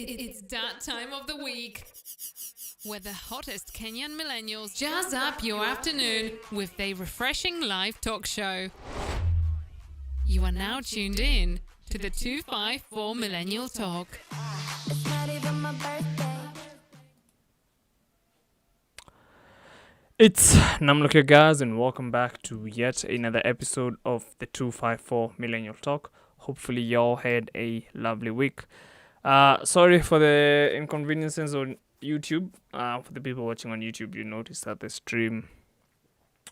It's that time of the week where the hottest Kenyan millennials jazz up your afternoon with their refreshing live talk show. You are now tuned in to the 254 Millennial Talk. It's not even my birthday. It's Namlokia guys, and welcome back to yet another episode of the 254 Millennial Talk. Hopefully y'all had a lovely week. Sorry for the inconveniences on YouTube. For the people watching on YouTube, you noticed that the stream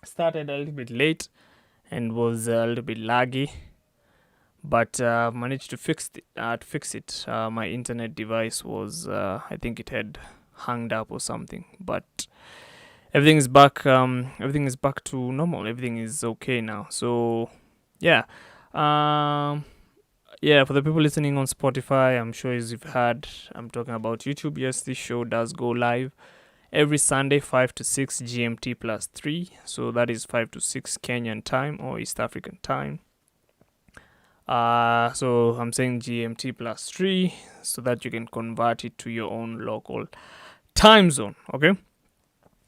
started a little bit late and was a little bit laggy, but managed to fix it. My internet device was, I think it had hung up or something, but everything is back. Everything is back to normal. Everything is okay now. So, yeah. Yeah, for the people listening on Spotify, I'm sure as you've heard, I'm talking about YouTube. Yes, this show does go live every Sunday, 5 to 6 GMT plus 3. So that is 5 to 6 Kenyan time or East African time. So I'm saying GMT plus 3 so that you can convert it to your own local time zone. Okay.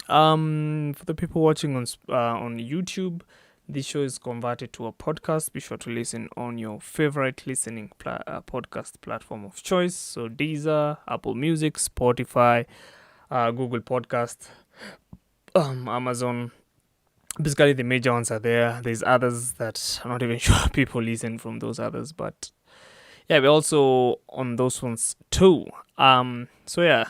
For the people watching on YouTube, this show is converted to a podcast. Be sure to listen on your favorite listening podcast platform of choice. So Deezer, Apple Music, Spotify, Google Podcast, Amazon. Basically, the major ones are there. There's others that I'm not even sure people listen from those others. But yeah, we're also on those ones too. So yeah.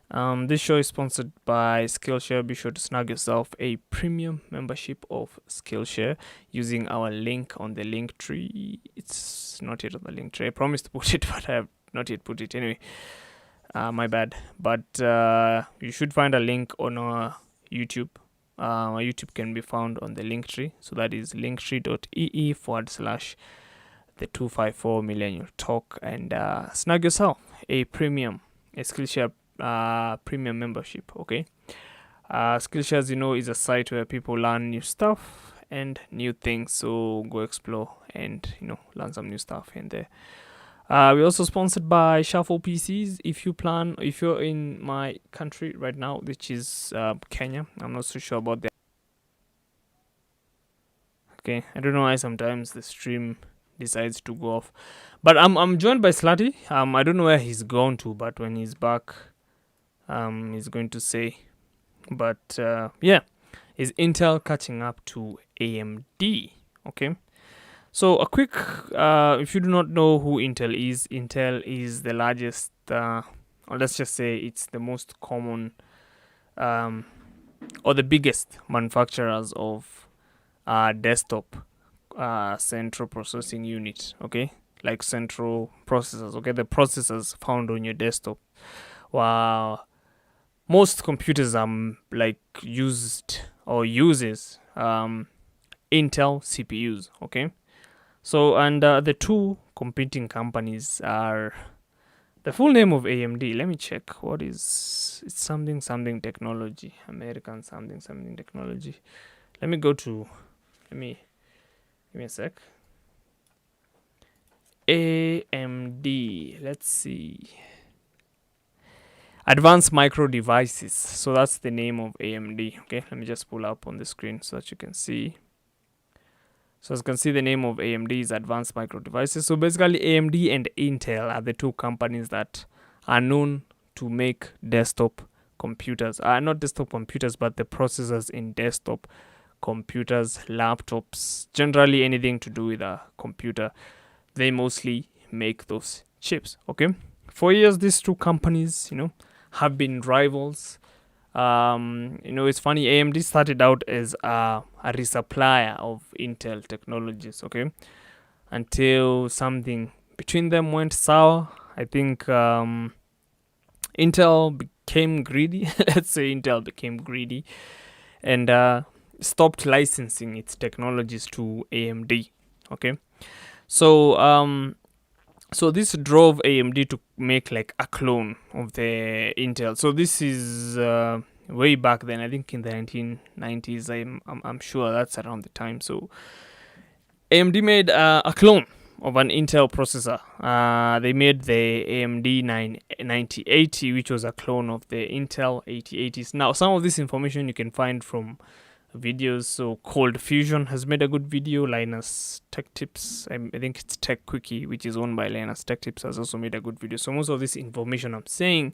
This show is sponsored by Skillshare. Be sure to snag yourself a premium membership of Skillshare using our link on the link tree. It's not yet on the link tree. I promised to put it, but I have not yet put it. Anyway, my bad. But you should find a link on our YouTube. Our YouTube can be found on the link tree. So that is linktree.ee/the 254 Millennial Talk, and snag yourself a Skillshare premium membership. Okay. Skillshare, as you know, is a site where people learn new stuff and new things. So go explore and learn some new stuff in there. We're also sponsored by Shuffle PCs. If you're in my country right now, which is Kenya, I'm not so sure about that. Okay, I don't know why sometimes the stream decides to go off, but I'm joined by Slutty. I don't know where he's gone to, but when he's back, he's going to say. But yeah, is Intel catching up to AMD? Okay. So a quick, if you do not know who Intel is the largest, or let's just say it's the most common, or the biggest manufacturers of desktop central processing unit. Okay, like central processors. Okay, the processors found on your desktop. Wow. Most computers uses Intel CPUs. Okay. So, and the two competing companies are the full name of AMD. Let me check. It's something technology. American something technology. Let me give me a sec. AMD. Let's see. Advanced Micro Devices. So that's the name of AMD. Okay, let me just pull up on the screen so that you can see. So as you can see, the name of AMD is Advanced Micro Devices. So basically, AMD and Intel are the two companies that are known to make desktop computers. Not desktop computers, but the processors in desktop computers, laptops, generally anything to do with a computer. They mostly make those chips. Okay, for years these two companies, have been rivals. It's funny. AMD started out as a resupplier of Intel technologies. Okay, until something between them went sour. I think Intel became greedy. Let's say Intel became greedy and stopped licensing its technologies to AMD. Okay, so this drove AMD to make like a clone of the Intel. So this is way back then. I think in the 1990s. I'm sure that's around the time. So AMD made a clone of an Intel processor. They made the AMD 9080, which was a clone of the Intel 8080s. Now, some of this information you can find from videos. So Cold Fusion has made a good video. Linus Tech Tips, I think it's Tech Quickie, which is owned by Linus Tech Tips, has also made a good video. So most of this information I'm saying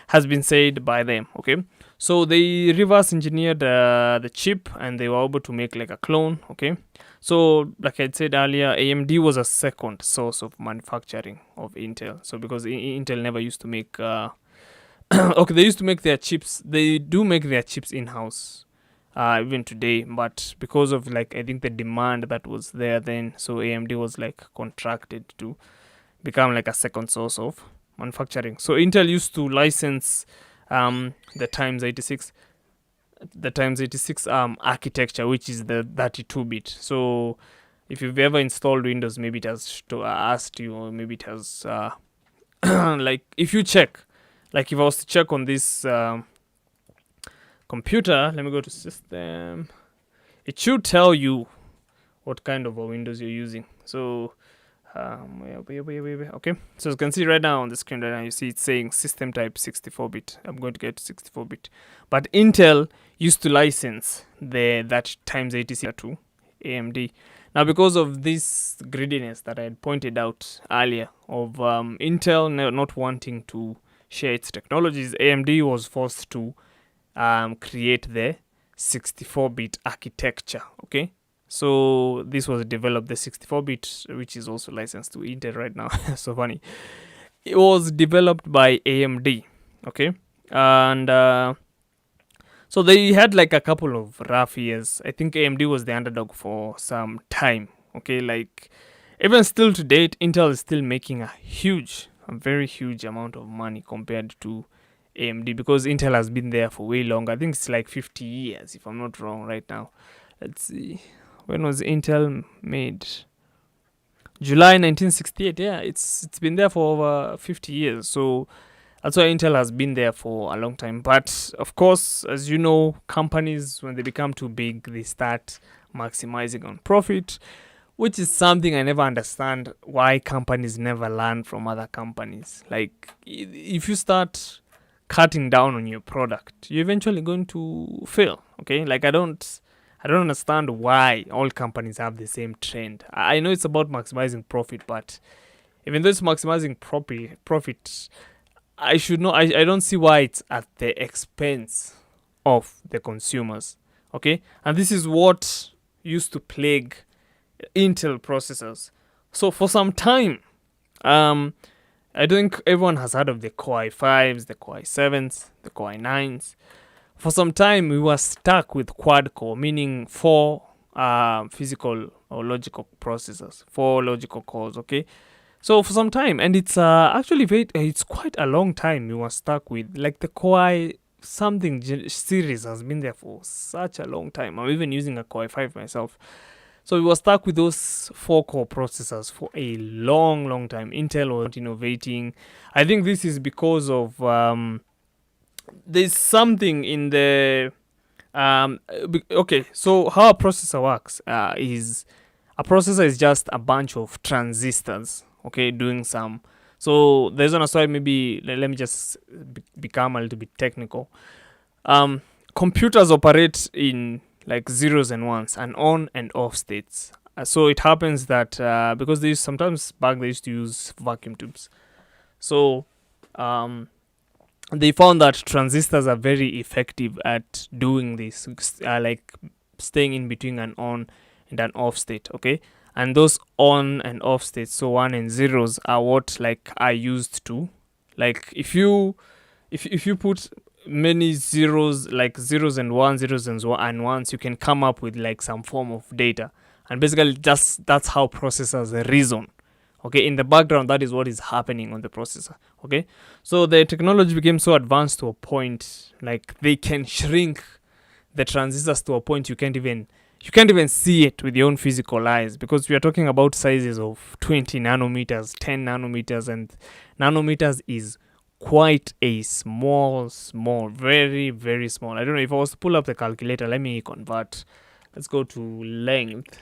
has been said by them. Okay, so they reverse engineered the chip and they were able to make like a clone. Okay, so like I said earlier, AMD was a second source of manufacturing of Intel. So because Intel never used to make okay, they used to make their chips. They do make their chips in-house even today, but because of like I think the demand that was there then, so AMD was like contracted to become like a second source of manufacturing. So Intel used to license the Times 86 architecture, which is the 32-bit. So if you've ever installed Windows, maybe it has asked you, or maybe it has like if you check, like if I was to check on this computer, let me go to system, it should tell you what kind of a Windows you're using. So okay, so you can see right now on the screen right now, you see it's saying system type 64-bit. I'm going to get to 64-bit, but Intel used to license that Times 86 to AMD. Now, because of this greediness that I had pointed out earlier of Intel not wanting to share its technologies, AMD was forced to create the 64-bit architecture. Okay, so this was developed, the 64-bit, which is also licensed to Intel right now. So funny. It was developed by AMD. Okay, and so they had like a couple of rough years. I think AMD was the underdog for some time. Okay, like even still to date, Intel is still making a very huge amount of money compared to AMD, because Intel has been there for way longer. I think it's like 50 years, if I'm not wrong right now. Let's see. When was Intel made? July 1968. Yeah, it's been there for over 50 years. So that's why Intel has been there for a long time. But of course, as you know, companies, when they become too big, they start maximizing on profit, which is something I never understand, why companies never learn from other companies. Like if you start cutting down on your product, you're eventually going to fail. Okay, like I don't understand why all companies have the same trend. I know it's about maximizing profit, but even though it's maximizing profit, I don't see why it's at the expense of the consumers. Okay, and this is what used to plague Intel processors. So for some time, I think everyone has heard of the Core i5s, the Core i7s, the Core i9s. For some time, we were stuck with quad-core, meaning 4 physical or logical processors, 4 logical cores, okay? So for some time, and it's actually it's quite a long time we were stuck with, like the Core i something series has been there for such a long time. I'm even using a Core i5 myself. So we were stuck with those 4-core processors for a long time. Intel was not innovating. I think this is because of there's something in the okay. So how a processor works is a processor is just a bunch of transistors. Okay, doing some. So there's on a side. Maybe let me just become a little bit technical. Computers operate in like zeros and ones and on and off states. So it happens that because sometimes back they used to use vacuum tubes. So they found that transistors are very effective at doing this, like staying in between an on and an off state. Okay, and those on and off states, so one and zeros, are what like are used to, like if you put many zeros, like zeros and ones, you can come up with like some form of data, and basically just that's how processors reason. Okay, in the background, that is what is happening on the processor. Okay, so the technology became so advanced to a point like they can shrink the transistors to a point you can't even see it with your own physical eyes, because we are talking about sizes of 20 nanometers, 10 nanometers, and nanometers is quite a small, very, very small. I don't know if I was to pull up the calculator. Let me convert. Let's go to length.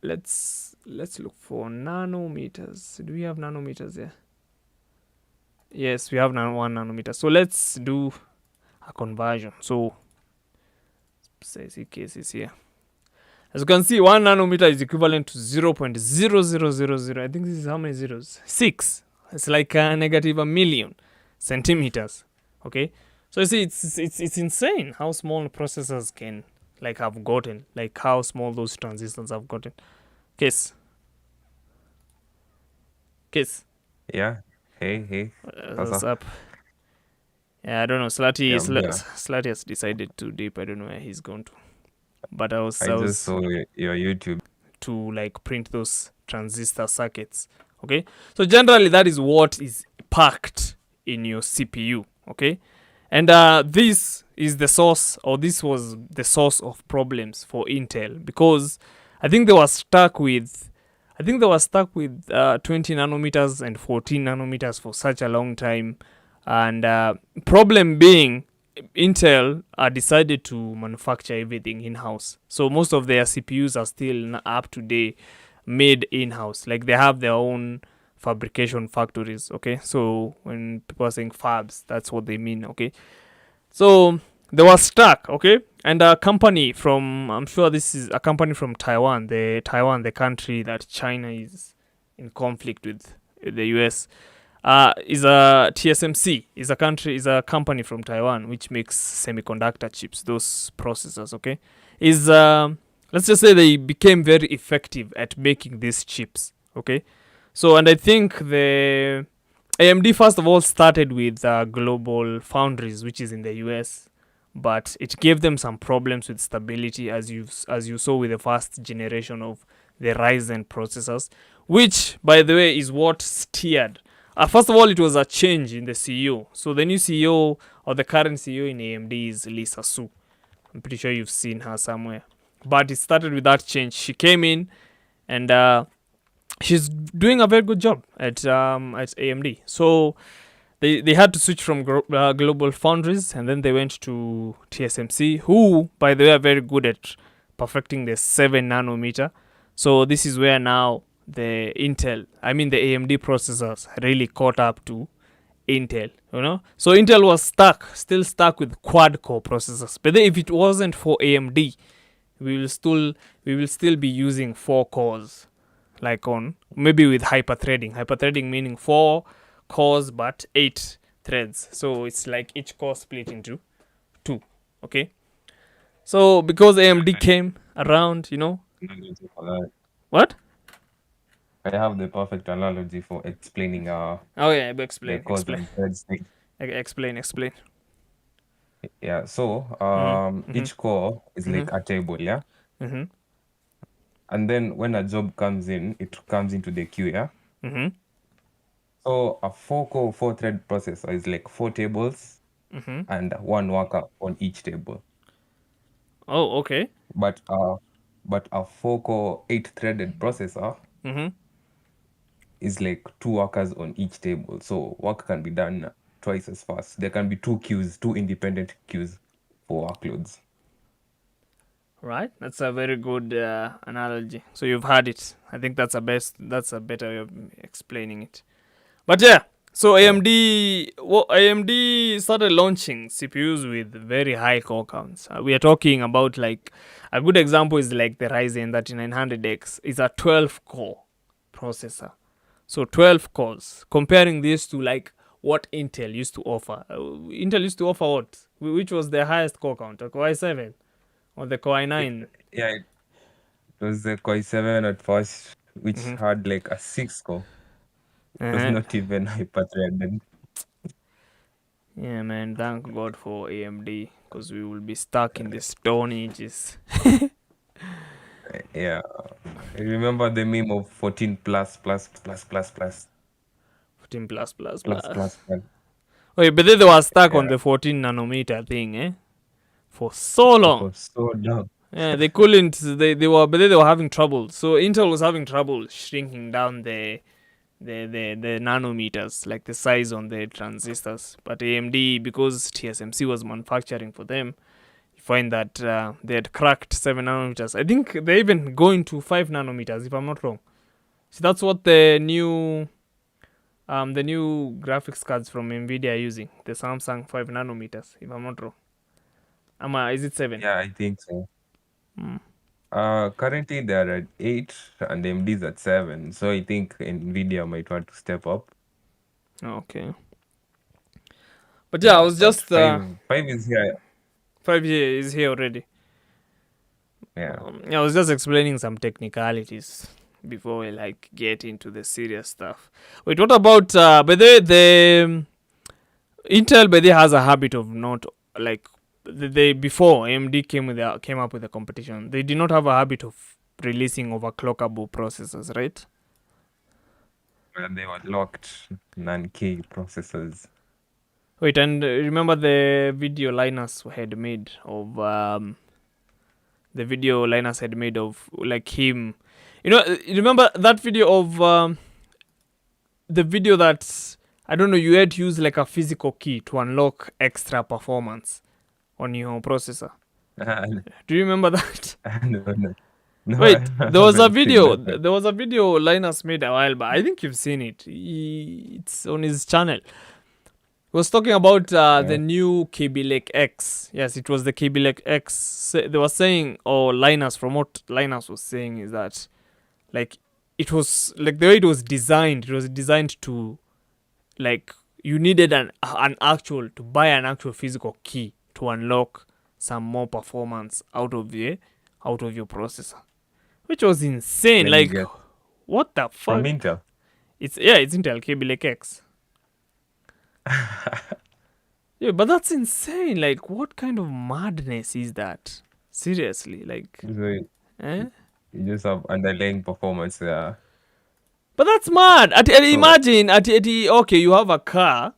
Let's look for nanometers. Do we have nanometers here? Yes, we have 1 nanometer. So let's do a conversion. So say cases here. As you can see, 1 nanometer is equivalent to 0.0000. I think this is how many zeros? 6. It's like a negative a million centimeters. Okay, so you see, it's insane how small processors can like have gotten, like how small those transistors have gotten. Case. Yeah. Hey. What's up? Yeah, I don't know. Yeah. Slutty has decided to dip. I don't know where he's going to. But I I was just saw your YouTube. to like print those transistor circuits. Okay, so generally that is what is packed in your CPU. Okay, and this is the source, or this was the source of problems for Intel, because I think they were stuck with 20 nanometers and 14 nanometers for such a long time, and problem being Intel decided to manufacture everything in-house. So most of their CPUs are still up to date, made in-house. Like they have their own fabrication factories. Okay, so when people are saying fabs, that's what they mean. Okay, so they were stuck. Okay, and a company from, I'm sure this is a company from Taiwan, the country that China is in conflict with the US, is a TSMC, is a company from Taiwan which makes semiconductor chips, those processors. Okay, is let's just say they became very effective at making these chips. Okay, so, and I think the AMD first of all started with Global Foundries, which is in the US, but it gave them some problems with stability, as you saw with the first generation of the Ryzen processors, which, by the way, is what steered. First of all, it was a change in the CEO. So the new CEO, or the current CEO in AMD, is Lisa Su. I'm pretty sure you've seen her somewhere. But it started with that change. She came in, and she's doing a very good job at AMD. So they had to switch from Global Foundries, and then they went to TSMC, who, by the way, are very good at perfecting the 7 nanometer. So this is where now the AMD processors really caught up to Intel, So Intel was still stuck with quad-core processors. But then if it wasn't for AMD, we will still be using 4 cores, like on maybe with hyperthreading. Hyperthreading meaning 4 cores but 8 threads. So it's like each core split into 2. Okay. So because AMD came around, what? I have the perfect analogy for explaining Oh yeah, explain. the cause and threads thing. Explain. Yeah, so Mhm. each core is like a table, yeah? Mhm. And then when a job comes in, it comes into the queue, yeah? Mhm. So a 4-core, 4-thread processor is like 4 tables Mhm. and 1 worker on each table. Oh, okay. But a 4-core, 8-threaded processor Mhm. is like 2 workers on each table. So work can be done twice as fast. There can be 2 queues, 2 independent queues for workloads. Right. That's a very good analogy. So you've had it. I think that's a better way of explaining it. But yeah, so AMD started launching CPUs with very high core counts. We are talking about, like, a good example is like the Ryzen 3900X. It's a 12 core processor. So 12 cores. Comparing this to like what Intel used to offer. Intel used to offer what? Which was the highest core count? The Core i7 or the Core i9? Yeah, it was the Core i7 at first, which Mhm. had like a 6 core. It was Uh-huh. not even hyper-threaded. Yeah, man. Thank God for AMD because we will be stuck in the Stone Ages. Yeah. I remember the meme of 14 plus plus plus plus plus 14 plus plus plus plus. plus plus. Wait, but then they were stuck on Yeah, the 14 nanometer thing, eh? For so long. for so long. Yeah, they couldn't. They were, but then they were having trouble. So Intel was having trouble shrinking down the nanometers, like the size on the transistors. But AMD, because TSMC was manufacturing for them, you find that they had cracked 7 nanometers. I think they're even going to 5 nanometers, if I'm not wrong. So that's what the new graphics cards from NVIDIA are using. The Samsung 5 nanometers, if I'm not wrong. Is it 7? Yeah, I think so. Mm. Currently they're at 8 and AMD's at 7. So I think Nvidia might want to step up. Okay. But yeah, I was But just 5 is here. 5 is here already. Yeah. I was just explaining some technicalities before we like get into the serious stuff. Wait, what about by the Intel by the has a habit of not like they before AMD came up with a competition. They did not have a habit of releasing overclockable processors, right? And they were locked non-K processors. Wait, and remember the video Linus had made of like him. You know, you remember that video of the video that I don't know, you had to use like a physical key to unlock extra performance on your processor. Do you remember that? No. No, Wait, I there was a haven't seen video. that one. There was a video Linus made a while back. I think you've seen it. It's on his channel. He was talking about the Yeah. new KB Lake X. Yes, it was the KB Lake X. They were saying, or Linus, from what Linus was saying, is that like it was like the way it was designed. It was designed to like you needed an actual to buy an actual physical key to unlock some more performance out of your processor, which was insane. Let me Like, guess. what the From fuck? Intel. It's Intel KB Lake X. Yeah, but that's insane. Like, what kind of madness is that? Seriously, like, So eh? you just have underlying performance there. But that's mad. So Imagine okay, you have a car.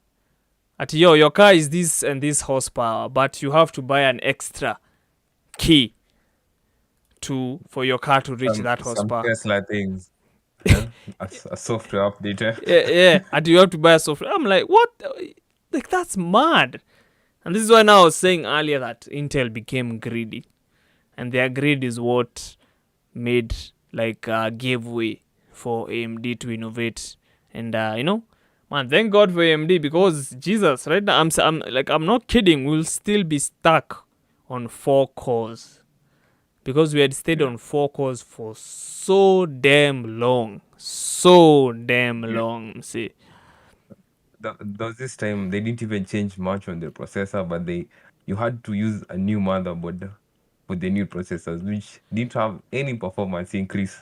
Your car is this and this horsepower, but you have to buy an extra key for your car to reach that some horsepower. Tesla things. Yeah? A software update. Yeah, and you have to buy a software. I'm like, what? Like, that's mad. And this is why now I was saying earlier that Intel became greedy, and their greed is what made gave way for AMD to innovate. And man, thank God for AMD, because Jesus, right now I'm not kidding. We'll still be stuck on 4 cores because we had stayed on 4 cores for so damn long, See, There was this time they didn't even change much on the processor, but you had to use a new motherboard for the new processors, which didn't have any performance increase.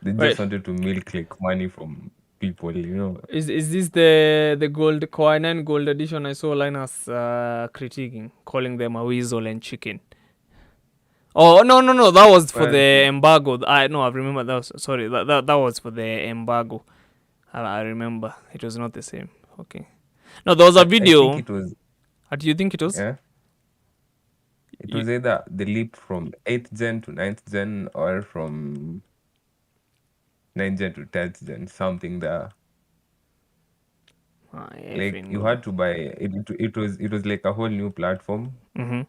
They right? just wanted to milk like money from people, you know. Is this the gold Core i9 gold edition? I saw Linus critiquing, calling them a weasel and chicken. Oh no! That was for But the embargo. I remember that was sorry. That was for the embargo. I remember it was not the same. Okay. No, there was a I think video. it was, Do you think it was? yeah. It was either the leap from 8th gen to 9th gen or from 9th gen to 10th gen, something there. Like you had to buy it. It was like a whole new platform Mm-hmm.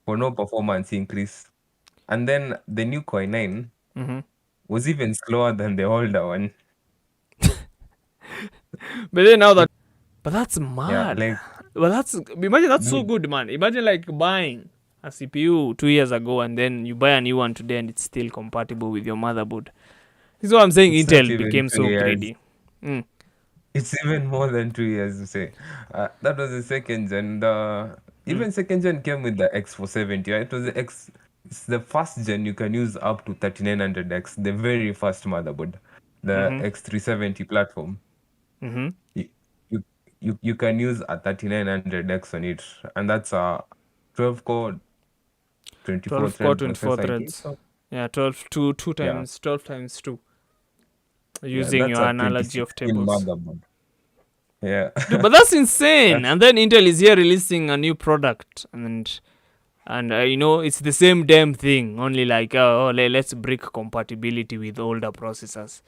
for no performance increase. And then the new Core i9 Mm-hmm. was even slower than the older one. But then now that, but that's Yeah, mad. like Well, imagine that's so we- good, man. Imagine like buying a CPU 2 years ago and then you buy a new one today and it's still compatible with your motherboard. This is what I'm saying. it's not Intel even became so 2 years. greedy. Mm. It's even more than 2 years to say. That was the second gen. Even second gen came with the X470. It was the X. It's the first gen you can use up to 3900X, the very first motherboard, the X370 platform. Mm-hmm. You, you can use a 3900X on it, and that's a 12 core, 24 12 core, thread 24 processor, I think threads. so. Yeah, 12, 2 Yeah, times, 12 times 2. yeah, Using that's your a analogy of 2016 tables. motherboard. Yeah, Dude, but that's insane. that's And then Intel is here releasing a new product, and it's the same damn thing. Only like, let's break compatibility with older processors.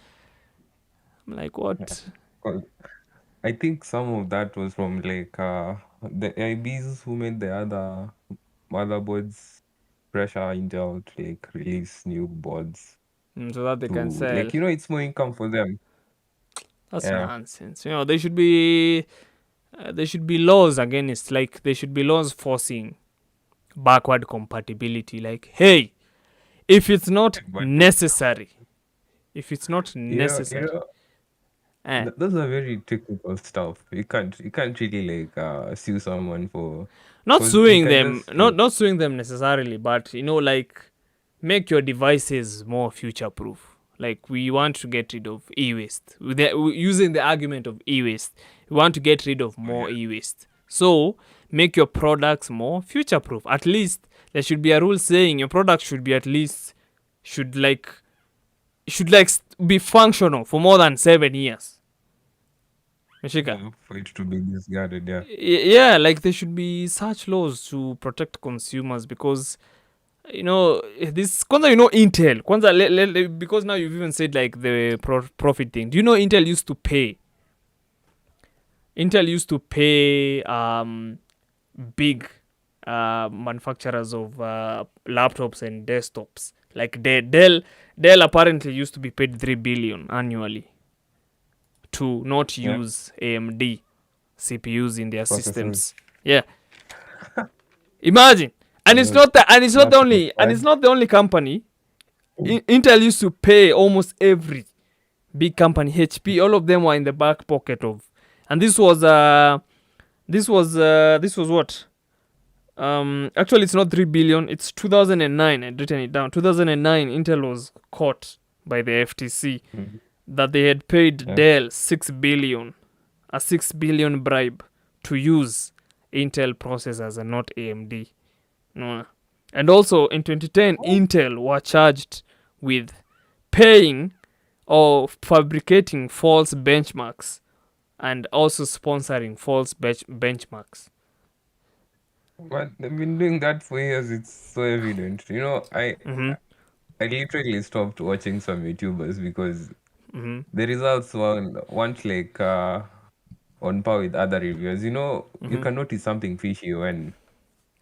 I'm like, yeah. what? 'Cause I think some of that was from like the IBs who made the other motherboards pressure Intel to like release new boards So that they can to sell. like it's more income for them. That's Yeah. nonsense. They should be there should be laws against, like, there should be laws forcing backward compatibility. Like, hey, if it's not But necessary, if it's not you know, necessary, eh, those are very technical stuff. You can't really like sue someone for not because you suing can them, just like not suing them necessarily, but like, make your devices more future proof. Like, we want to get rid of e-waste. Using the argument of e-waste, we want to get rid of more e-waste. So make your products more future proof. At least there should be a rule saying your product should be at least should like be functional for more than 7 years. Meshika. for it to be discarded. Yeah. Yeah, like, there should be such laws to protect consumers, because this kwanza, Intel kwanza, because now you've even said like the profit thing. Do you know Intel used to pay big manufacturers of laptops and desktops, like Dell apparently used to be paid 3 billion annually to not Yeah. use AMD CPUs in their Processors. systems. Yeah, imagine. And it's not the That's not the only company. Intel used to pay almost every big company, HP, all of them were in the back pocket of, and this was what? Actually, it's not 3 billion. It's 2009. I'd written it down. 2009, Intel was caught by the FTC Mhm. that they had paid Yeah. Dell 6 billion, a 6 billion bribe to use Intel processors and not AMD. No. And also in 2010, Intel were charged with paying or fabricating false benchmarks and also sponsoring false benchmarks. But they've been doing that for years. It's so evident. Mm-hmm. I literally stopped watching some YouTubers because Mm-hmm. the results weren't like on par with other reviewers. You can notice something fishy when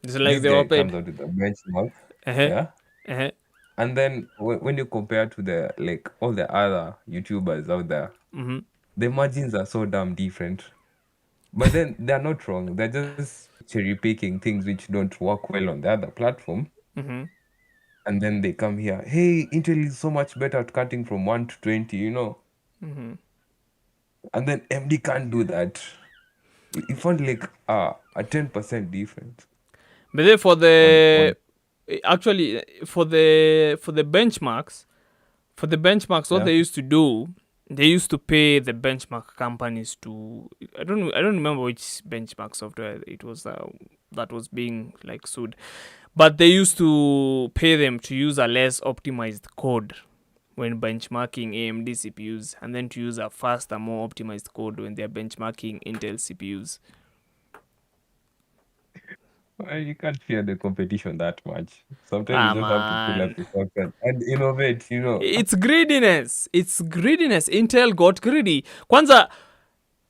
It's like this they were guy comes paid. out with a benchmark. Uh-huh. Yeah. Uh-huh. And then when you compare to the like all the other YouTubers out there, Mm-hmm. the margins are so damn different. But then they're not wrong. They're just cherry picking things which don't work well on the other platform. Mm-hmm. And then they come here, hey, Intel is so much better at cutting from 1 to 20. Mm-hmm. And then MD can't do that. You found like a 10% difference But then on actually for the benchmarks, what yeah. they used to do, they used to pay the benchmark companies to, I don't remember which benchmark software it was that was being like sued, but they used to pay them to use a less optimized code when benchmarking AMD CPUs, and then to use a faster, more optimized code when they're benchmarking Intel CPUs. Well, you can't fear the competition that much. Sometimes Ah, you just have to pull up man. your socks and innovate. It's greediness. Intel got greedy. Kwanza,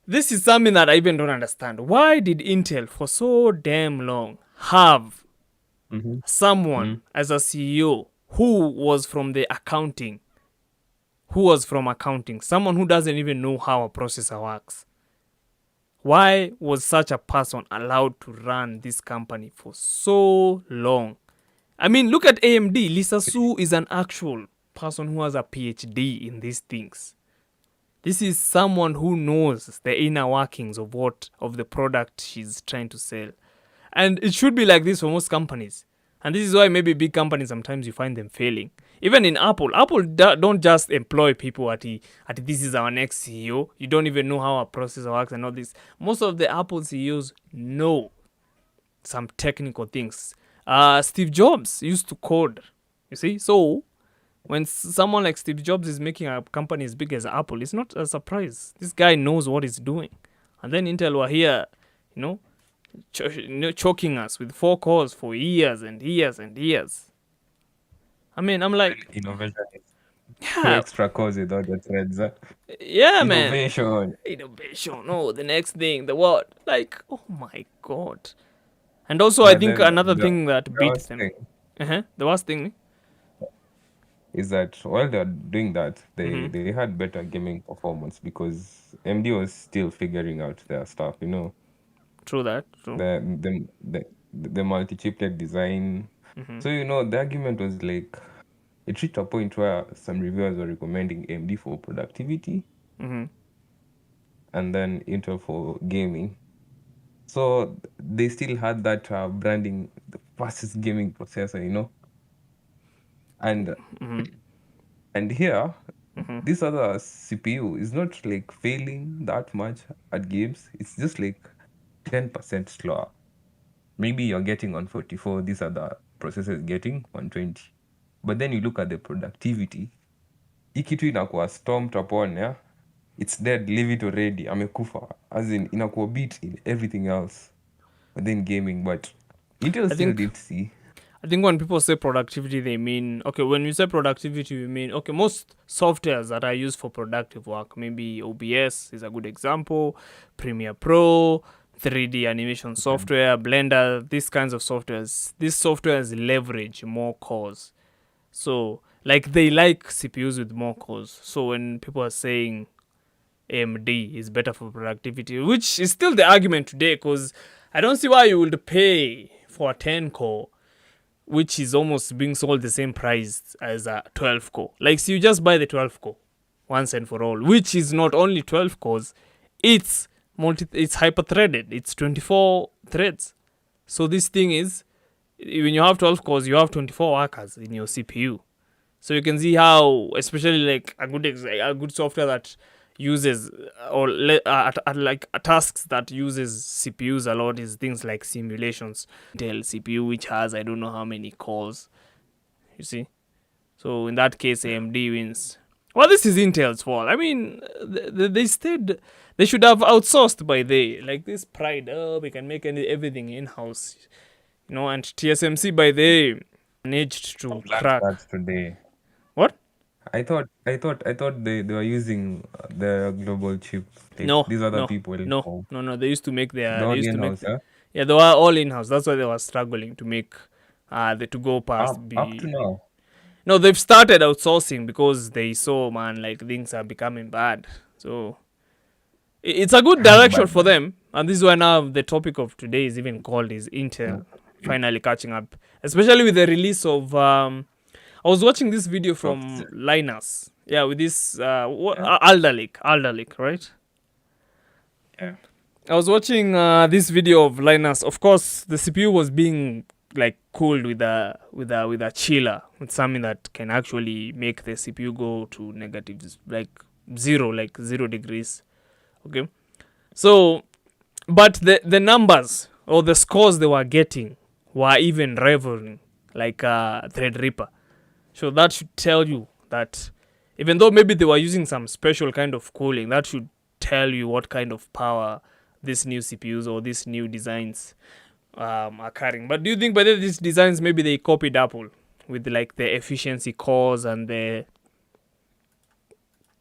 this is something that I even don't understand. Why did Intel for so damn long have Mm-hmm. someone as a CEO who was from accounting, someone who doesn't even know how a processor works? Why was such a person allowed to run this company for so long? I mean, look at AMD. Lisa Su is an actual person who has a PhD in these things. This is someone who knows the inner workings of the product she's trying to sell. And it should be like this for most companies. And this is why maybe big companies, sometimes you find them failing. Even in Apple don't just employ people at this is our next CEO. You don't even know how our processor works and all this. Most of the Apple CEOs know some technical things. Steve Jobs used to code, you see. So when someone like Steve Jobs is making a company as big as Apple, it's not a surprise. This guy knows what he's doing. And then Intel were here, choking us with 4 cores for years and years and years. I mean, I'm like, Innovation is 2 yeah, extra cores without the threads. yeah, man. Innovation. No, the next thing, the what? Like, oh my god. And also, I But think then another the thing that beat worst them. thing The worst thing. is that while they're doing that, Mm-hmm. they had better gaming performance because MD was still figuring out their stuff. True that. True. The multi-chiplet design. Mm-hmm. So the argument was like it reached a point where some reviewers were recommending AMD for productivity Mm-hmm. and then Intel for gaming. So they still had that branding, the fastest gaming processor. And Mm-hmm. and here, Mm-hmm. this other CPU is not like failing that much at games. It's just like 10% slower. Maybe you're getting 144, this other processor is getting 120. But then you look at the productivity, hii kitu inakuwa stomped upon, yeah? It's dead, leave it already, amekufa. As in, inakuwa beat in everything else within gaming, but Intel still did see. I think when people say productivity, they mean, okay, when you say productivity, we mean, okay, most softwares that are used for productive work, maybe OBS is a good example, Premiere Pro, 3D animation software, Blender, these kinds of softwares. These softwares leverage more cores. So, like, they like CPUs with more cores. So when people are saying AMD is better for productivity, which is still the argument today, because I don't see why you would pay for a 10 core which is almost being sold the same price as a 12 core. Like, so you just buy the 12 core once and for all, which is not only 12 cores, it's hyper-threaded. It's 24 threads. So this thing is, when you have 12 cores, you have 24 workers in your CPU. So you can see how, especially like a good software that uses tasks that uses CPUs a lot is things like simulations. Intel CPU, which has I don't know how many cores. You see, so in that case, AMD wins. Well, this is Intel's fault. I mean, they should have outsourced by like this pride. Oh, we can make everything in house, and TSMC by managed to crack. That's today. What? I thought they were using the global chip. Like, No, these other no, people. no. They used to make their. They're all They used to make. in-house, Yeah, they were all in house. That's why they were struggling to make the to go past. Up to now. No, they've started outsourcing because they saw, man, like things are becoming bad. So it's a good direction for them. And this is why now the topic of today is even called is Intel finally catching up, especially with the release of. I was watching this video from Linus. Yeah, with this Alder, right? Yeah. I was watching this video of Linus. Of course, the CPU was being like cooled with a chiller, with something that can actually make the CPU go to negatives, like 0 degrees. Okay, so but the numbers or the scores they were getting were even rivaling like Threadripper. So that should tell you that even though maybe they were using some special kind of cooling, that should tell you what kind of power these new CPUs or these new designs are carrying. But do you think by these designs maybe they copied Apple with like the efficiency cores and the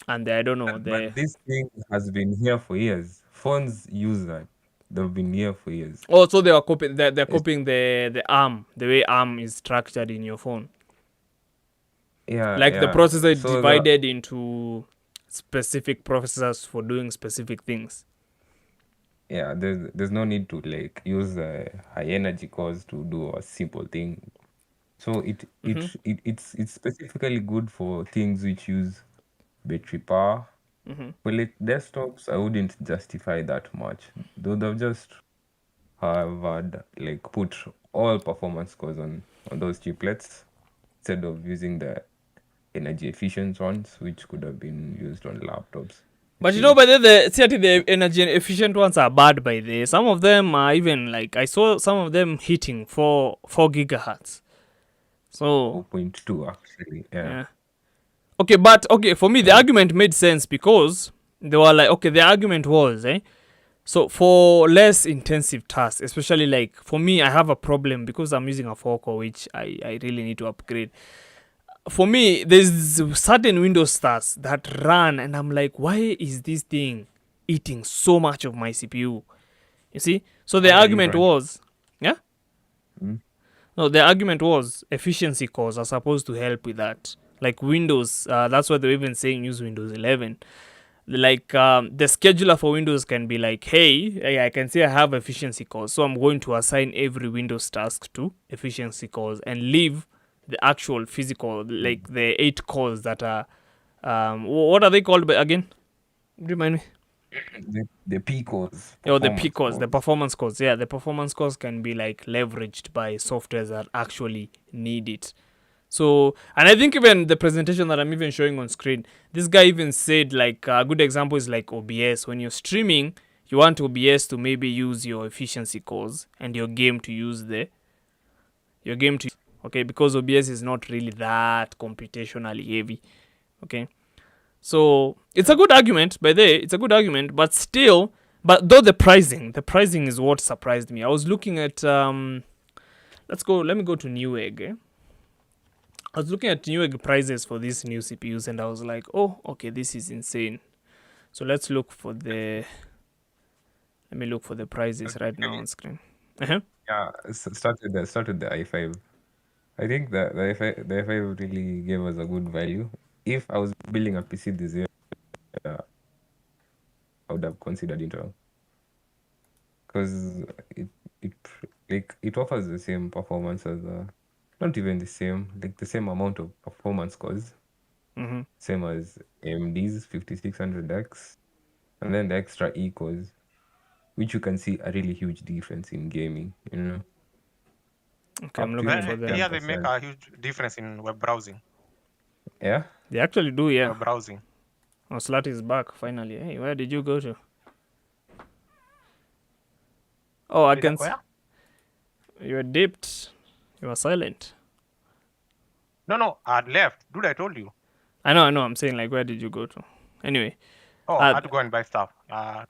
I don't know But this thing has been here for years. Phones use that. They've been here for years. Oh, so they are copying. They're copying the ARM, the way ARM is structured in your phone. Yeah. Like the processor is So divided into specific processors for doing specific things. yeah, there's no need to like use high energy cores to do a simple thing. So it's specifically good for things which use battery power Well, desktops, I wouldn't justify that much. Though they've just have like put all performance scores on those chiplets instead of using the energy efficient ones, which could have been used on laptops. But Which by is the energy efficient ones are bad by the. Some of them are even like I saw some of them hitting 4 gigahertz. So 4.2 actually. Yeah. yeah. Okay, but okay, for me the argument made sense because they were like, okay, the argument was, so for less intensive tasks, especially like for me, I have a problem because I'm using a 4 core, which I really need to upgrade. For me, there's certain Windows tasks that run, and I'm like, why is this thing eating so much of my CPU? You see? So the Why are you argument running? was, yeah? Hmm? No, the argument was efficiency cores are supposed to help with that. Like Windows, that's what they're even saying, use Windows 11. Like the scheduler for Windows can be like, hey, I can say I have efficiency cores, so I'm going to assign every Windows task to efficiency cores and leave the actual physical, like the 8 cores that are, what are they called again? Remind me. The P cores, Oh, the P performance cores, the cores. performance cores. Yeah, the performance cores can be like leveraged by softwares that actually need it. So, and I think even the presentation that I'm even showing on screen, this guy even said like a good example is like OBS. When you're streaming, you want OBS to maybe use your efficiency cores and your game to use your game to, okay, because OBS is not really that computationally heavy. Okay, so it's a good argument, by the way, it's a good argument, but still, but though the pricing is what surprised me. I was looking at let me go to Newegg. I was looking at Newegg prices for these new CPUs, and I was like, oh, okay, this is insane. So let me look for the prices right now on screen. Uh-huh. Yeah, start with the i5. I think the i5 really gave us a good value. If I was building a PC this year, I would have considered Intel because it it offers the same performance as not even the same, like the same amount of performance cores, same as AMD's 5600X, and then the extra E cores, which you can see a really huge difference in gaming. Okay, I'm Up to looking even for them. Yeah, they make 10%. a huge difference in web browsing. Yeah. They actually do, yeah. Web browsing. Oh, Slat is back finally. Hey, where did you go to? Oh, I can. Where? You were dipped. You were silent. No, I left. Dude, I told you. I know. I'm saying like, where did you go to? Anyway. Oh, I had to go and buy stuff. The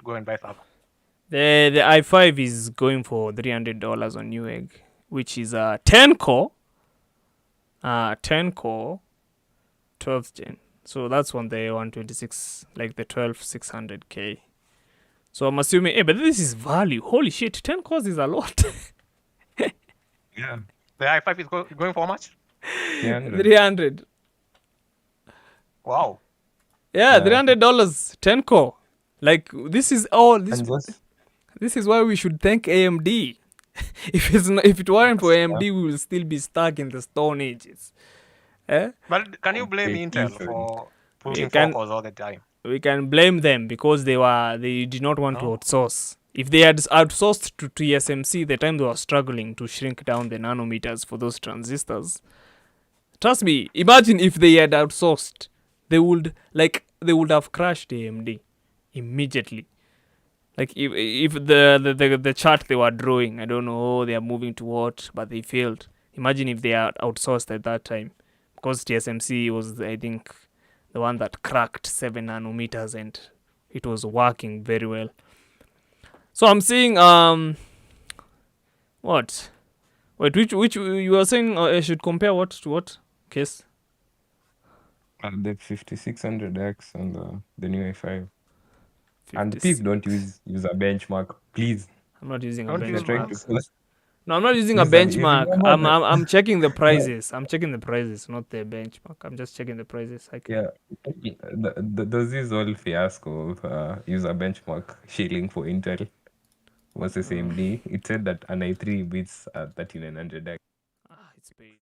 i5 is going for $300 on Newegg, which is a 10 core, 12th gen. So that's on the 126, like the 12600K. So I'm assuming, but this is value. Holy shit, 10 cores is a lot. Yeah. The i5 is going for how much? 300. Wow. Yeah, $300, 10 core. Like this is all this. And just This is why we should thank AMD. If it weren't for AMD, we will still be stuck in the Stone Ages. But can you blame Okay, Intel easily. for pushing can- focus all the time? We can blame them because they did not want to outsource. If they had outsourced to TSMC the time they were struggling to shrink down the nanometers for those transistors, trust me, imagine if they had outsourced, they would have crashed AMD immediately. Like if the chart they were drawing, I don't know, they are moving to what, but they failed. Imagine if they are outsourced at that time, because TSMC was, I think, the one that cracked 7 nanometers and it was working very well. So I'm saying what? Wait, which you were saying I should compare what to what case? The 5600X and the new i5. And please don't use a benchmark, please. I'm not using a Don't use benchmark. benchmarks. No, I'm not using a Listen, you benchmark. remember I'm checking the prices. I'm checking the prices, not the benchmark. I'm just checking the prices. Yeah, there's this whole fiasco of use a benchmark shilling for Intel versus AMD. It said that an i3 beats 3900X. It's paid.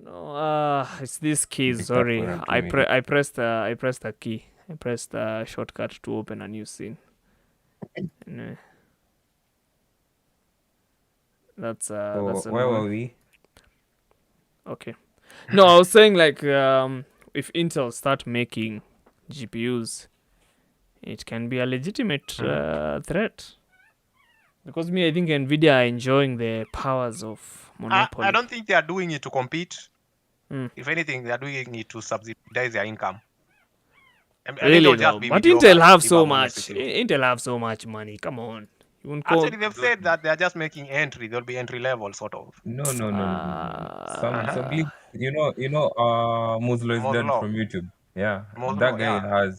It's this key. Pick that Sorry, for a I 2 minute. pressed a key. I pressed a shortcut to open a new scene. Anyway, that's So where were annoying. we? Okay. No, I was saying like if Intel start making GPUs, it can be a legitimate threat. Because I think Nvidia are enjoying the powers of monopoly. I don't think they are doing it to compete. Mm. If anything, they are doing it to subsidize their income. And Really it'll though, just be but mediocre, Intel have if so I'm honest much. with you. Intel have so much money. Come on, you won't Actually, they've said that they are just making entry. There'll be entry level sort of. No. Some Uh, Muslo is dead Mozlo. from YouTube. Yeah, Mozlo, that guy yeah.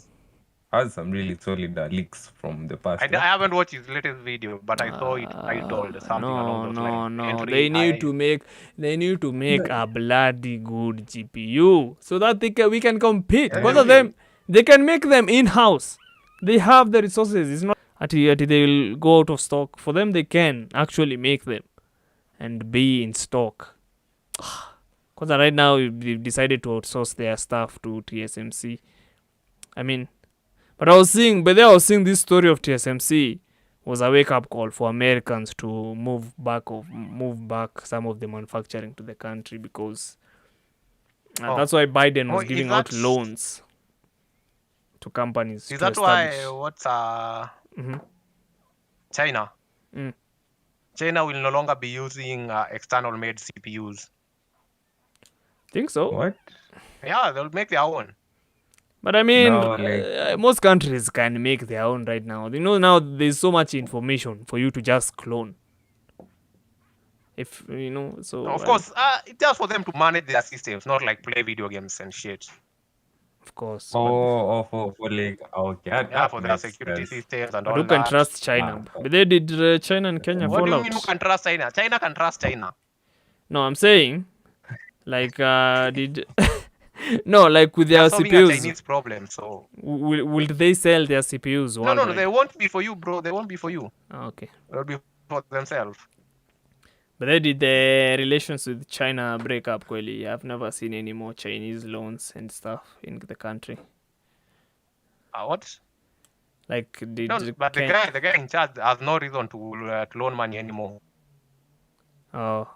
has some really solid leaks from the past. I haven't watched his latest video, but I saw it titled something along those lines. No. Entry They need to make a bloody good GPU so that we can compete. Both of them, they can make them in house. They have the resources. It's not until they will go out of stock. For them, they can actually make them and be in stock. Because right now they've decided to outsource their stuff to TSMC. But I was seeing this story of TSMC was a wake-up call for Americans to move back some of the manufacturing to the country because that's why Biden was giving out loans to companies. Is to that establish. why China? Mm. China will no longer be using external made CPUs. Think so? What? Yeah, they'll make their own. But most countries can make their own right now. Now there's so much information for you to just clone. Of course, it's just for them to manage their systems, not like play video games and shit. Of course. For like Yeah, for their security systems and But all who can that. trust China? But they did China and Kenya What do fall you mean who out. can trust China? China can trust China. No, I'm saying, like, did no, like with their solving a CPUs. Chinese problem, so Will they sell their CPUs? no, they won't be for you, bro. They won't be for you. Okay. They'll be for themselves. But they did the relations with China break up, Kweli. I've never seen any more Chinese loans and stuff in the country. What? Like, the guy in charge has no reason to loan money anymore. Oh.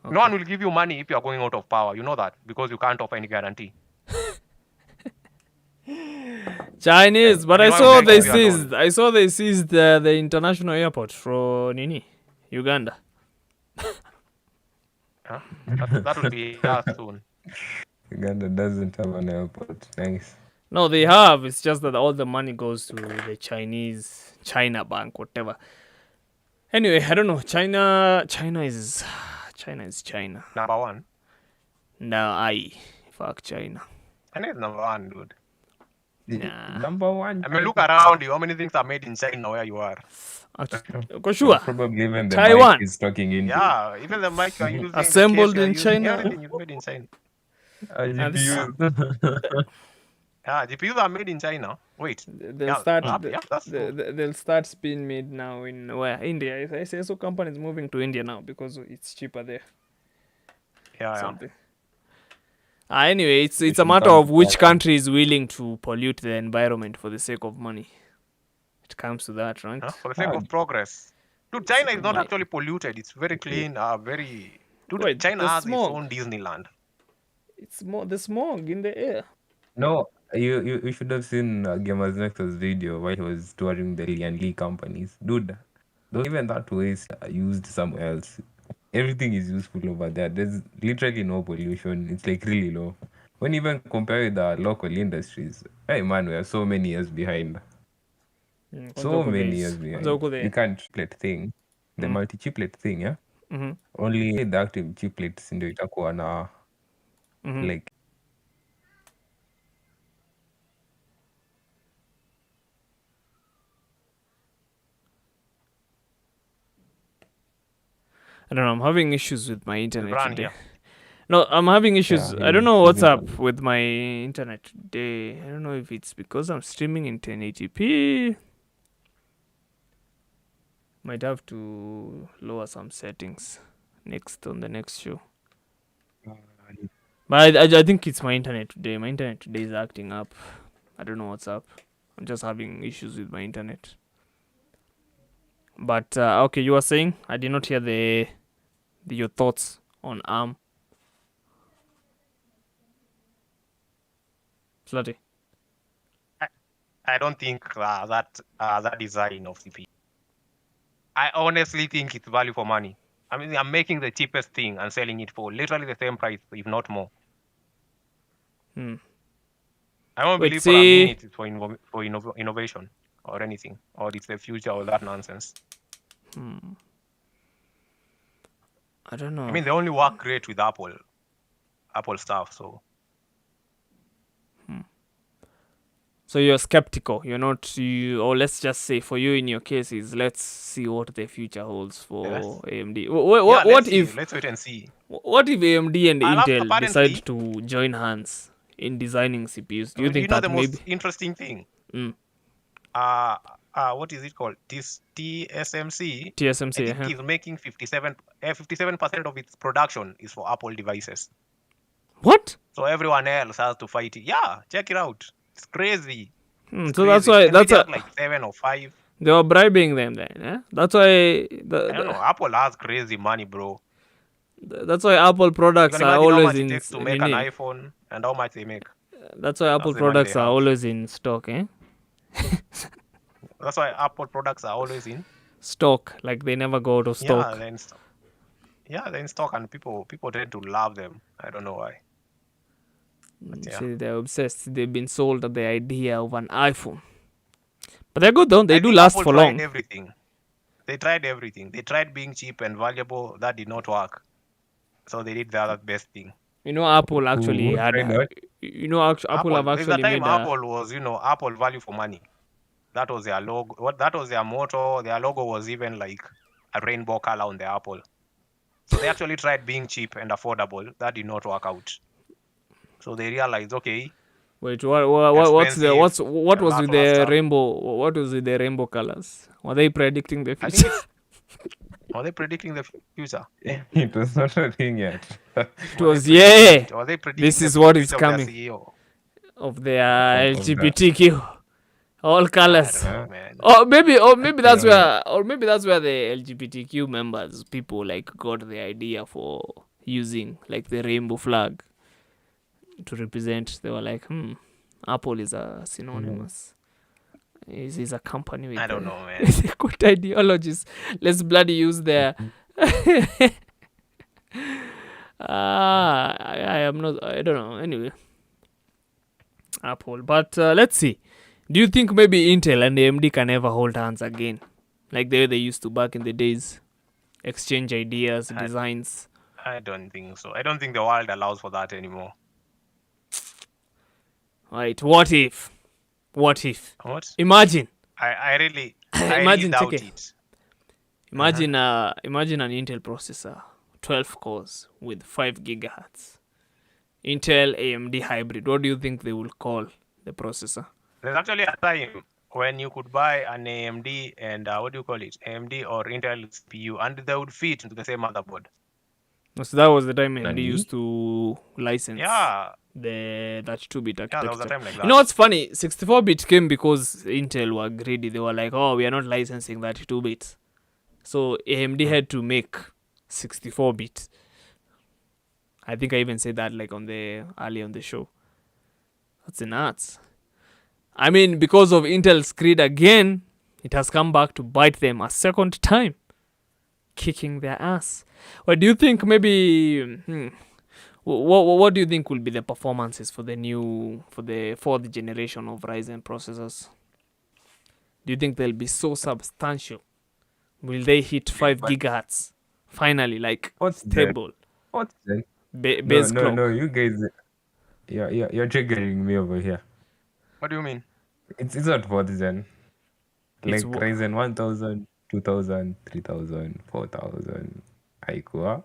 Okay. No one will give you money if you are going out of power. You know that because you can't offer any guarantee. Chinese, but I saw they seized the international airport from Uganda. Huh? That will be soon. Uganda doesn't have an airport. Nice. No, they have. It's just that all the money goes to the China bank, whatever. Anyway, I don't know. China is China. Number one. No, fuck China. China is number one, dude. Nah. Number one. I mean, look around you. How many things are made in China where you are? For sure. Probably even the Taiwan mic is talking in. Yeah, even the mic you're using. Assembled in China. Everything is made in China. Yeah, GPUs are made in China. Wait. They'll start being made now in where? India. I say so companies moving to India now because it's cheaper there. Yeah. Anyway, it's a matter of which country is willing to pollute the environment for the sake of money. It comes to that, right? For the sake of progress. Dude, China is not actually polluted. It's very clean. Dude, China has its own Disneyland. It's the smog in the air. No, you should have seen Gamers Nexus video where he was touring the Lian Lee companies. Dude, even that waste used somewhere else. Everything is useful over there. There's literally no pollution. It's like really low. When even compare with the local industries, hey man, we are so many years behind. So many years behind. You can't chiplet thing. The multi-chiplet thing, yeah? Mm-hmm. Only the active chiplets ndio itakuwa na like I don't know. I'm having issues with my internet today. Here. No, I'm having issues. Yeah, I don't know what's up with my internet today. I don't know if it's because I'm streaming in 1080p. Might have to lower some settings on the next show. But I think it's my internet today. My internet today is acting up. I don't know what's up. I'm just having issues with my internet. But okay, you were saying I did not hear your thoughts on ARM. Slutty. I don't think that design of CPU. I honestly think it's value for money. I mean, I'm making the cheapest thing and selling it for literally the same price, if not more. Hmm. I don't Wait, believe for a see- minute it's for innovation or anything, or it's the future or that nonsense. I don't know. I mean, they only work great with Apple stuff. So So you're skeptical. You're not or let's just say for you in your case is let's see what the future holds for Yes. AMD. What if let's wait and see. what if AMD and Intel apparently- decide to join hands in designing CPUs? Do you think know that the maybe? most interesting thing? Mm. What is it called? This TSMC. TSMC, I think is making 57% of its production is for Apple devices. What? So everyone else has to fight it. Yeah, check it out. It's crazy. It's So that's crazy. why that's Nvidia has like 7 or 5. they were bribing them then. Eh? That's why I don't know. Apple has crazy money, bro. that's why Apple You products can are imagine how always much it in. takes to make an iPhone and how much they make. That's why Apple the money products they are have. always in stock. That's why Apple products are always in. Stock, like they never go to stock. Yeah, they're in stock. Yeah, they're in stock, and people tend to love them. I don't know why. But yeah. See, they're obsessed. They've been sold the idea of an iPhone. But they're good though. They I do think last Apple for tried long. Everything. They tried everything. They tried being cheap and valuable. That did not work. So they did the other best thing. You know, Apple actually Who had. tried what? You know, Apple have there's a actually time made. Apple was, Apple value for money. That was their logo. That was their motto. Their logo was even like a rainbow color on the Apple. So they actually tried being cheap and affordable. That did not work out. So they realized, okay, Wait, what was expensive with the lackluster. rainbow? What was with the rainbow colors? Were they predicting the I future? think are they predicting the future? It was not a thing yet. It was yeah. Or they predicting This the is what is future of their coming CEO? of their Of the- LGBTQ, all colors. I don't know, man. Or maybe that's Yeah. where the LGBTQ members people like got the idea for using like the rainbow flag to represent. They were like, Apple is a synonymous. Is a company with I don't know, man. with good ideologies. Let's bloody use their. I am not. I don't know. Anyway, Apple. But let's see. Do you think maybe Intel and AMD can ever hold hands again, like the way they used to back in the days, exchange ideas, designs? I don't think so. I don't think the world allows for that anymore. Right? What if? What if? What? Imagine. I really I Imagine, really doubt check it. it. Imagine imagine an Intel processor, 12 cores with 5 gigahertz. Intel AMD hybrid. What do you think they will call the processor? There's actually a time when you could buy an AMD and what do you call it? AMD or Intel CPU, and they would fit into the same motherboard. So that was the time AMD Nani? used to license Yeah, that 2-bit yeah, architecture. there was a time like that. You know what's funny? 64-bit came because Intel were greedy. They were like, oh, we are not licensing 32-bits. So AMD had to make 64-bit. I think I even said that like early on the show. That's nuts. I mean, because of Intel's greed again, it has come back to bite them a second time, kicking their ass. What do you think? Maybe what do you think will be the performances for the fourth generation of Ryzen processors? Do you think they'll be so substantial? Will they hit 5 gigahertz finally, like What's that? stable What's that? base clock? No, you guys, you're triggering me over here. What do you mean? It's not for Zen. It's Like wha- Ryzen 1000, 2000, 3000, 4000, Aikua,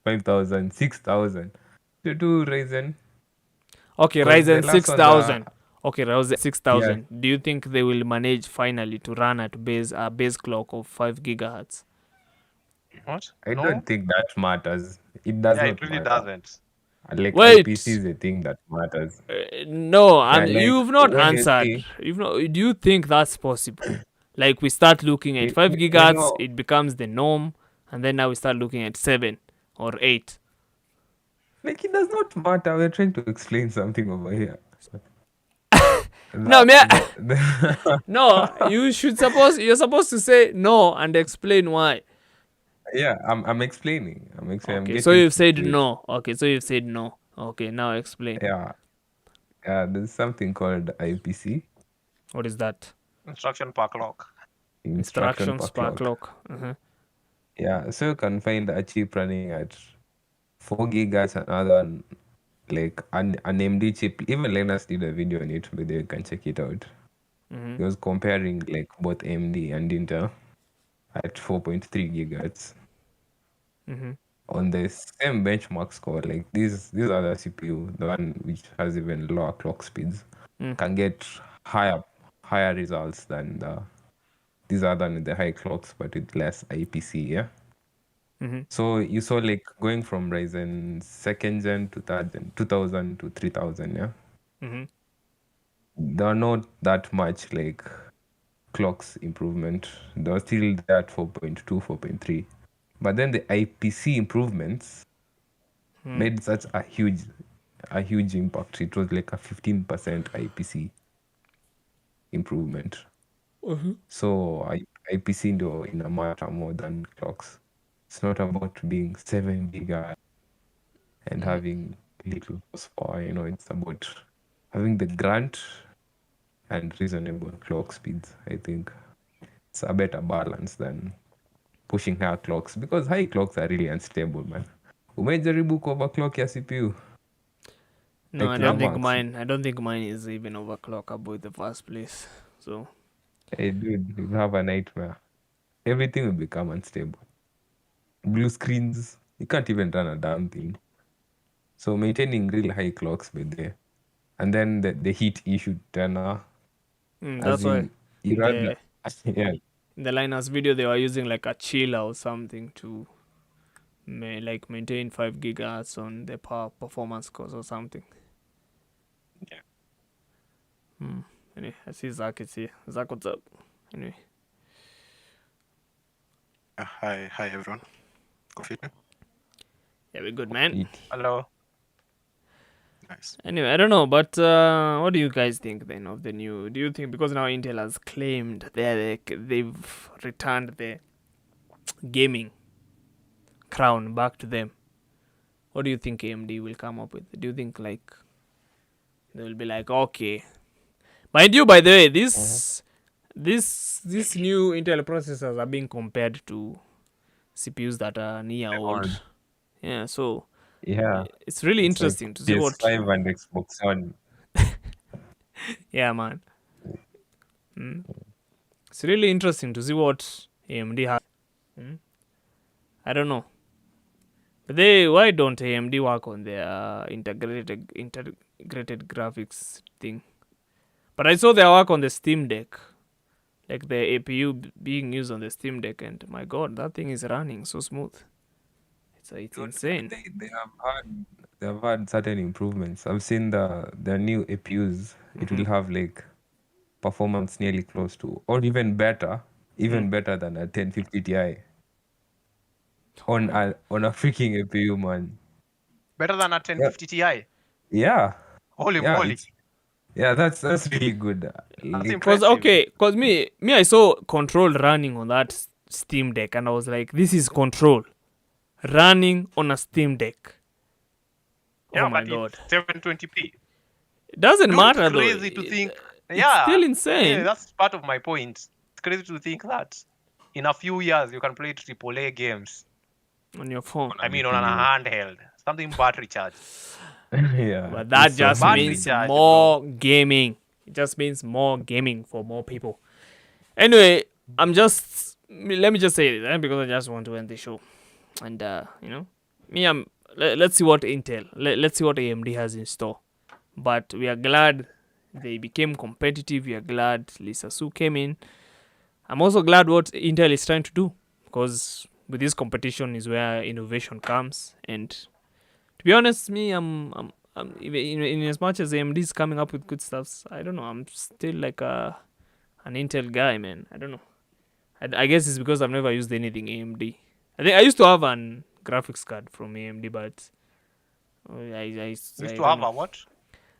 5000, 6000. You do Ryzen. Okay, 'Cause the Ryzen last 6000. Okay, Ryzen 6000. Do you think they will manage finally to run at base clock of 5 gigahertz? What? I No? don't think that matters. It does Yeah, not it really matter. doesn't. Like Wait. IPC is the thing that matters. No, Yeah, like you've not when you answered. see, You've not. Do you think that's possible? Like we start looking at 5 you gigahertz, know, it becomes the norm, and then now we start looking at 7 or 8. like it does not matter. We're trying to explain something over here. No, The- no. You're supposed to say no and explain why. yeah, I'm explaining. I'm Okay, so getting you've said to it. no. Okay, so you've said no. Okay, now explain. Yeah, there's something called IPC, What is that? Instruction per clock. instruction per Instructions per clock. clock. Uh-huh. Yeah, so you can find a chip running at 4 gigahertz, another one like an AMD chip. Even Linus did a video on it, but you can check it out. Mhm. He was comparing like both AMD and Intel at 4.3 gigahertz Mhm. on the same benchmark score. Like these other CPU, the one which has even lower clock speeds, can get higher results than these other one with the high clocks, but with less IPC. Yeah. Mhm. So you saw like going from Ryzen 2nd gen to 3rd gen, 2000 to 3000. Yeah. Mhm. There are not that much like clocks improvement. They were still there at 4.2, 4.3. But then the IPC improvements made such a huge impact. It was like a 15% IPC improvement. So IPC ndo ina matter more than clocks. It's not about being 7 giga and having little horsepower, it's about having the grunt and reasonable clock speeds. I think it's a better balance than pushing higher clocks, because high clocks are really unstable, man. Umejaribu overclock ya CPU? No, Like I don't think Lamax. mine. I don't think mine is even overclockable in the first place. So Hey, dude, you'll have a nightmare. Everything will become unstable. Blue screens, you can't even run a damn thing. So maintaining real high clocks by there. And then the heat issue turn that's why you in rather the yeah. in the Linus video they were using like a chiller or something to maintain 5 gigahertz on the power performance course or something. Yeah. Anyway, I see Zach is here. Zach, what's up? Anyway, Hi everyone. Coffee? yeah, we're good, man. Eat. Hello. Nice. Anyway, I don't know, but what do you guys think then of the new? Do you think, because now Intel has claimed they've returned the gaming crown back to them, what do you think AMD will come up with? Do you think like they will be like, okay, mind you, by the way, this new Intel processors are being compared to CPUs that are near old. Yeah, so Yeah. it's really It's like interesting to see what. PS5 and Xbox One. Yeah, man. It's really interesting to see what AMD has. I don't know. But why don't AMD work on their integrated graphics thing? But I saw their work on the Steam Deck, like the APU being used on the Steam Deck, and my God, that thing is running so smooth. It's insane. They have had certain improvements. I've seen the new APUs. It will have like performance nearly close to, or even better than a 1050 Ti on a freaking APU, man. Better than a 1050 Ti. Yeah, Holy yeah, moly. that's really good. That's Like, impressive. Cause me I saw Control running on that Steam Deck, and I was like, this is Control running on a Steam Deck. Yeah, Oh my but God. it's 720p. It doesn't Dude, matter it's though. crazy to think. It's Yeah, still insane. yeah, that's part of my point. It's crazy to think that in a few years you can play AAA games. On your phone. I mean, on a handheld, something battery charge. yeah, But that it's so just Battery means charge, more gaming. It just means more gaming for more people. Anyway, let me just say it, because I just want to end the show. And let's see what let's see what AMD has in store. But we are glad they became competitive. We are glad Lisa Su came in. I'm also glad what Intel is trying to do, because with this competition is where innovation comes, and To be honest, me, I'm in as much as AMD is coming up with good stuffs, I don't know. I'm still like an Intel guy, man. I don't know. I guess it's because I've never used anything AMD. I think I used to have an graphics card from AMD, but I Used to don't have know. a what?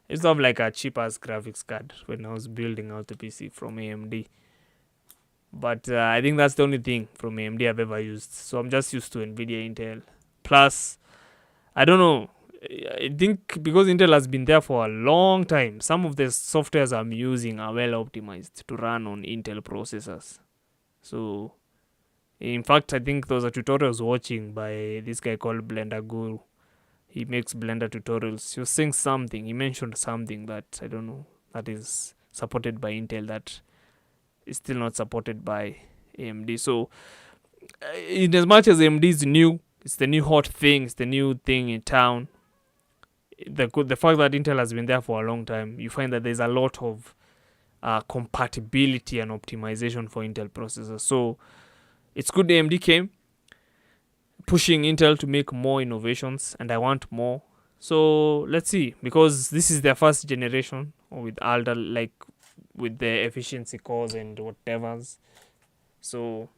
I used to have like a cheap ass graphics card when I was building out the PC from AMD. But I think that's the only thing from AMD I've ever used. So I'm just used to NVIDIA, Intel. Plus, I don't know. I think because Intel has been there for a long time, some of the softwares I'm using are well optimized to run on Intel processors. So, in fact, I think those are tutorials watching by this guy called Blender Guru. He makes Blender tutorials. He was saying something. He mentioned something that I don't know that is supported by Intel that is still not supported by AMD. So, in as much as AMD is new, it's the new hot thing. It's the new thing in town. The fact that Intel has been there for a long time, you find that there's a lot of compatibility and optimization for Intel processors. So it's good AMD came pushing Intel to make more innovations, and I want more. So let's see, because this is their first generation with Alder, like with the efficiency cores and whatever's. So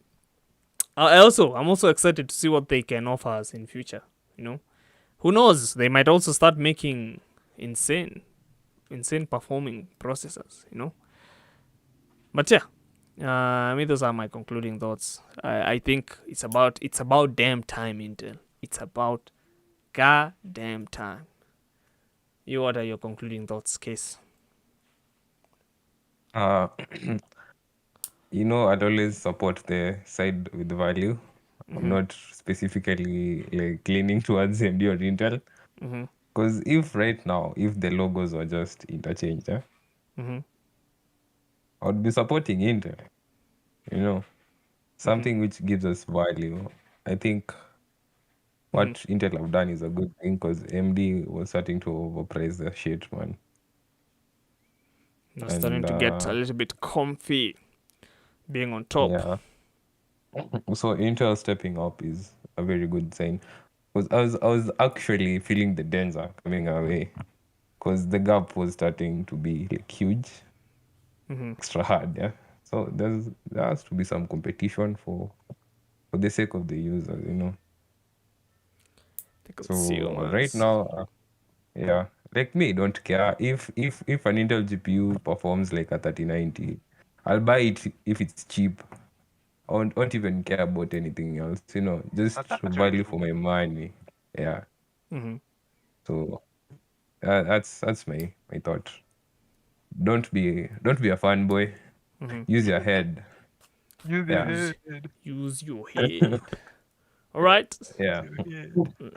I'm also excited to see what they can offer us in future. You know, who knows? They might also start making insane performing processors. You know, but yeah. I mean, those are my concluding thoughts. I think it's about damn time, Intel. It's about goddamn time. What are your concluding thoughts, Case? I'd always support the side with value. I'm not specifically like leaning towards AMD or Intel. Because if the logos were just interchanged, I would be supporting Intel. Something which gives us value. I think what Intel have done is a good thing because AMD was starting to overprice their shit, man. They're starting to get a little bit comfy being on top. Yeah. So Intel stepping up is a very good sign. Because I was actually feeling the danger coming our way. Because the gap was starting to be like huge. Extra hard, yeah. So there has to be some competition for the sake of the users, So right now, yeah, like me, don't care if an Intel GPU performs like a 3090, I'll buy it if it's cheap. I won't even care about anything else, just That's actually value true. for my money. Yeah. So that's my thought. Don't be a fanboy. Use your head. Use your head. All right. Yeah.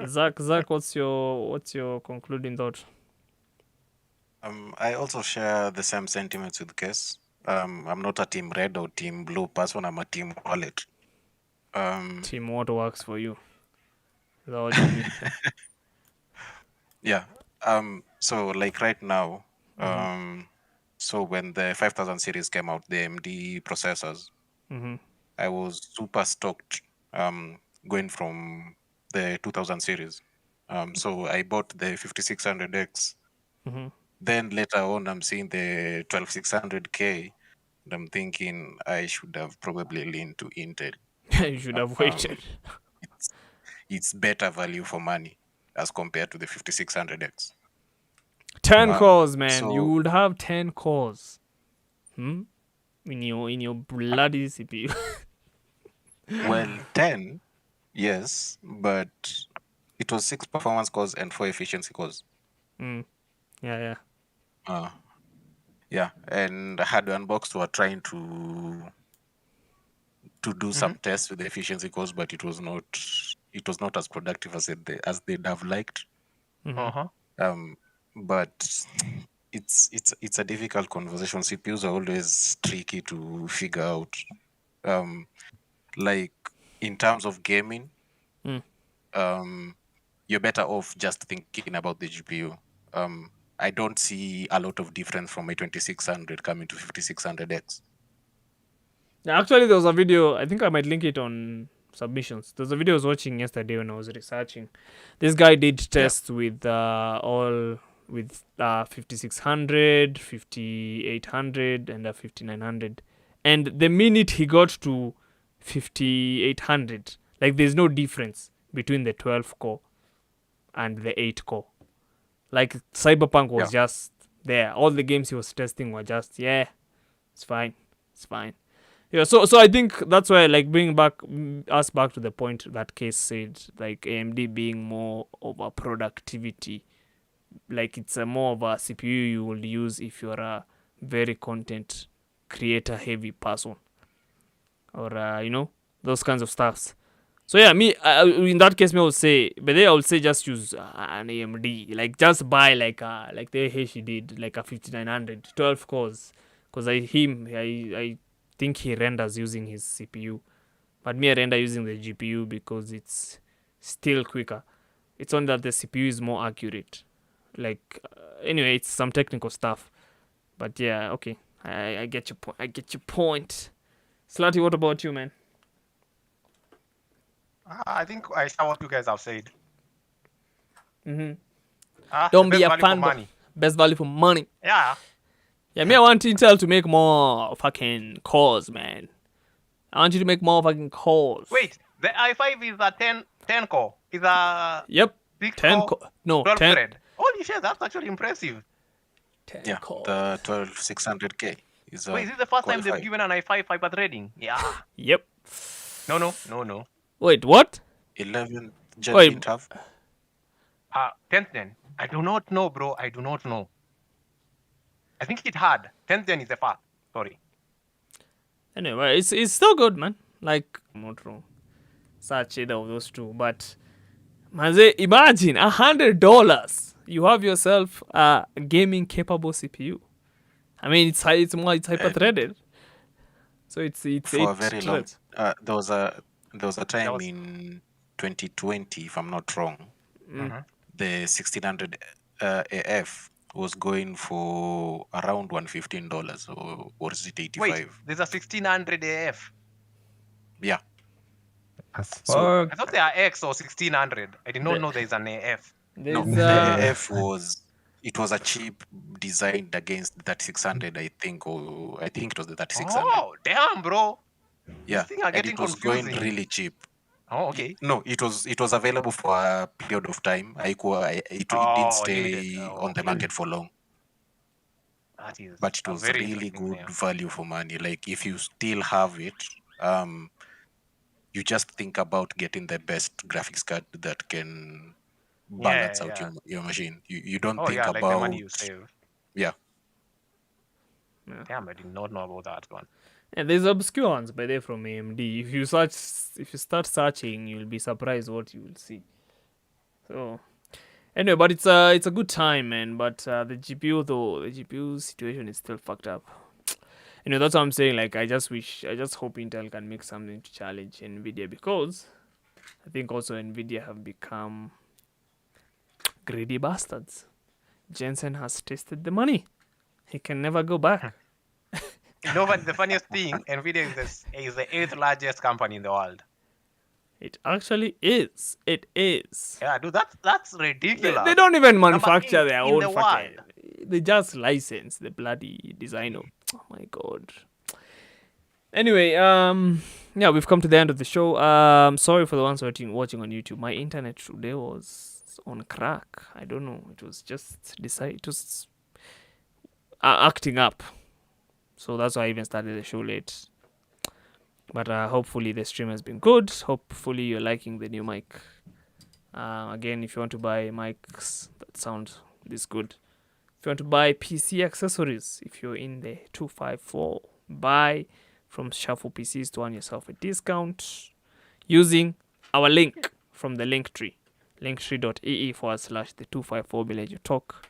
Zach, what's your concluding thought? I also share the same sentiments with Kes. I'm not a team red or team blue person. I'm a team wallet. Team, what works for you? Is that what you mean? Yeah. So like right now, so when the 5000 series came out, the AMD processors, I was super stoked. Going from the 2000 series. So I bought the 5600X. Then later on, I'm seeing the 12600K. And I'm thinking I should have probably leaned to Intel. You should have waited. It's better value for money as compared to the 5600X. 10 cores, man. so- You would have 10 cores. In your bloody CPU. Well, 10, yes, but it was 6 performance cores and 4 efficiency cores. Yeah. Yeah, and Hardware Unboxed were trying to do some tests with the efficiency cores, but it was not as productive as they'd have liked. But it's a difficult conversation. CPUs are always tricky to figure out. Like in terms of gaming, you're better off just thinking about the GPU. I don't see a lot of difference from a 2600 coming to 5600X. Actually, there was a video. I think I might link it on submissions. There's a video I was watching yesterday when I was researching. This guy did tests with 5600, 5800, and 5900. And the minute he got to 5800, like there's no difference between the 12 core and the 8 core. Like Cyberpunk was just there. All the games he was testing were just, it's fine. Yeah, so I think that's why, like, bring us back to the point that Case said, like AMD being more of a productivity, like it's a more of a CPU you will use if you're a very content creator heavy person, or those kinds of stuffs. So yeah, in that case, I would say, but then I would say just use an AMD, like just buy like the Heishi did, like a 5900, 12 cores, because I think he renders using his CPU, but me I render using the GPU because it's still quicker. It's only that the CPU is more accurate. Like anyway, it's some technical stuff, but yeah, okay, I get your point. Slutty, what about you, man? I think I saw what you guys have said. Don't be a fan. Best value for money. Yeah. Yeah, me, I want Intel to make more fucking cores, man. I want you to make more fucking cores. Wait, the i5 is a 10 core. Is a 10 core. No, 12 10. thread. Holy shit, that's actually impressive. 10 cores. The 12600K is. Wait, is this the first time they've given an i5 hyper threading? Yeah. Yep. No. Wait, what? 11 Gen Wait. didn't have. 10th gen. I do not know, bro. I do not know. I think it had. 10th gen is the first. Sorry. Anyway, it's still good, man. Like, I'm not wrong. Such either of those two. But, Manze, imagine $100. You have yourself a gaming capable CPU. I mean, it's hyper threaded. So it's For a very long. threads. There was a time in 2020, if I'm not wrong, the 1600 AF was going for around $115, or was it 85? Wait, there's a 1600 AF. Yeah. As So- fuck. I thought they are X or 1600. I did not know there's an AF. No, There's, the AF was a chip designed against that 600, I think, or I think it was the 3600. Oh, damn, bro. Yeah, things are and getting it was going confusing. really cheap. Oh, okay. No, it was available for a period of time. It didn't Oh, stay limited. Oh, on the okay. market for long, That is but it a was very really interesting good name. value for money. Like if you still have it, you just think about getting the best graphics card that can balance out your machine. You don't Oh, think yeah, like about the money you save. yeah. Damn, I did not know about that one. And there's obscure ones by there from AMD. If you start searching, you'll be surprised what you will see. So anyway, but it's a good time, man. But the GPU situation is still fucked up. That's what I'm saying. Like I just hope Intel can make something to challenge Nvidia, because I think also Nvidia have become greedy bastards. Jensen has tasted the money. He can never go back. You know what? The funniest thing, Nvidia is the 8th largest company in the world. It actually is. It is. Yeah, dude, that's ridiculous. They don't even manufacture 8 their in own the fucking. world. They just license the bloody designer. Oh my god. Anyway, yeah, we've come to the end of the show. Sorry for the ones watching on YouTube. My internet today was on crack. I don't know. It was just acting up. So that's why I even started the show late. But hopefully the stream has been good. Hopefully you're liking the new mic. Again, if you want to buy mics that sound this good, if you want to buy PC accessories, if you're in the 254, buy from Shuffle PCs to earn yourself a discount using our link from the link tree, linktree.ee/the 254 village you talk.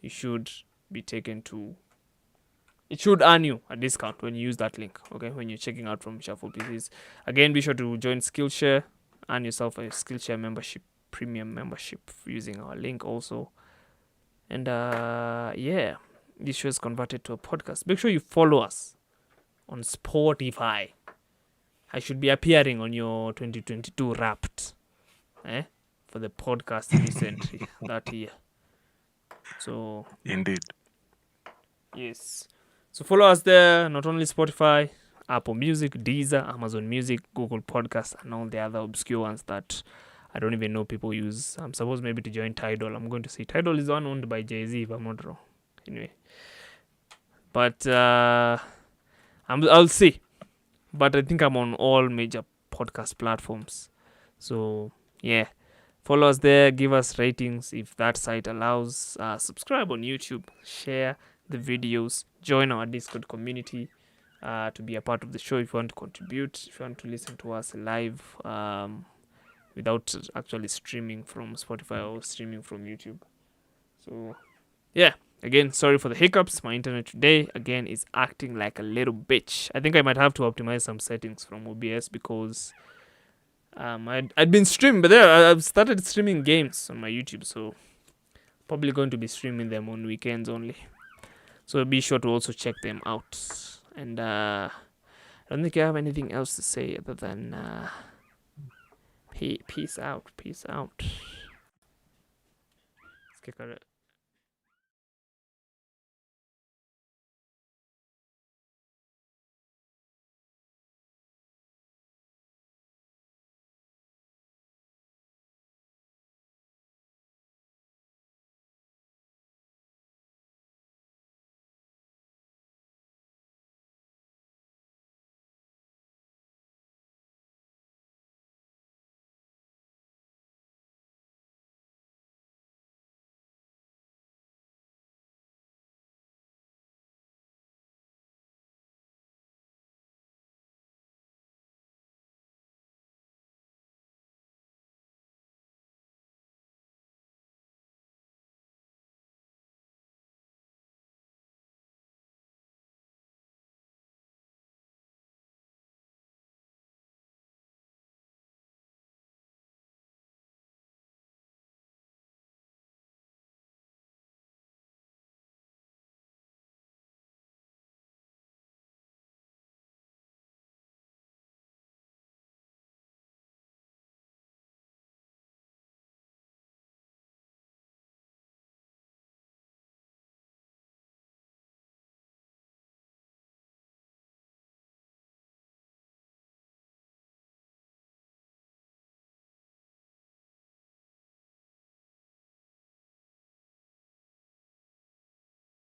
You should be taken to. It should earn you a discount when you use that link, okay, when you're checking out from Shuffle PCs. Again, be sure to join Skillshare, earn yourself a Skillshare membership, premium membership, using our link also. And yeah, this show is converted to a podcast. Make sure you follow us on Spotify. I should be appearing on your 2022 Wrapped, for the podcast recently that year. So Indeed. yes, so follow us there. Not only Spotify, Apple Music, Deezer, Amazon Music, Google Podcasts, and all the other obscure ones that I don't even know people use. I'm supposed maybe to join Tidal. I'm going to say Tidal is one owned by Jay-Z, if I'm not wrong. Anyway, but I'll see. But I think I'm on all major podcast platforms. So yeah, follow us there. Give us ratings if that site allows. Subscribe on YouTube. Share the videos. Join our Discord community to be a part of the show if you want to contribute. If you want to listen to us live without actually streaming from Spotify or streaming from YouTube. So yeah. Again, sorry for the hiccups. My internet today, again, is acting like a little bitch. I think I might have to optimize some settings from OBS because I'd been streaming, but there I've started streaming games on my YouTube, so probably going to be streaming them on weekends only. So be sure to also check them out. And I don't think I have anything else to say other than peace out. Peace out.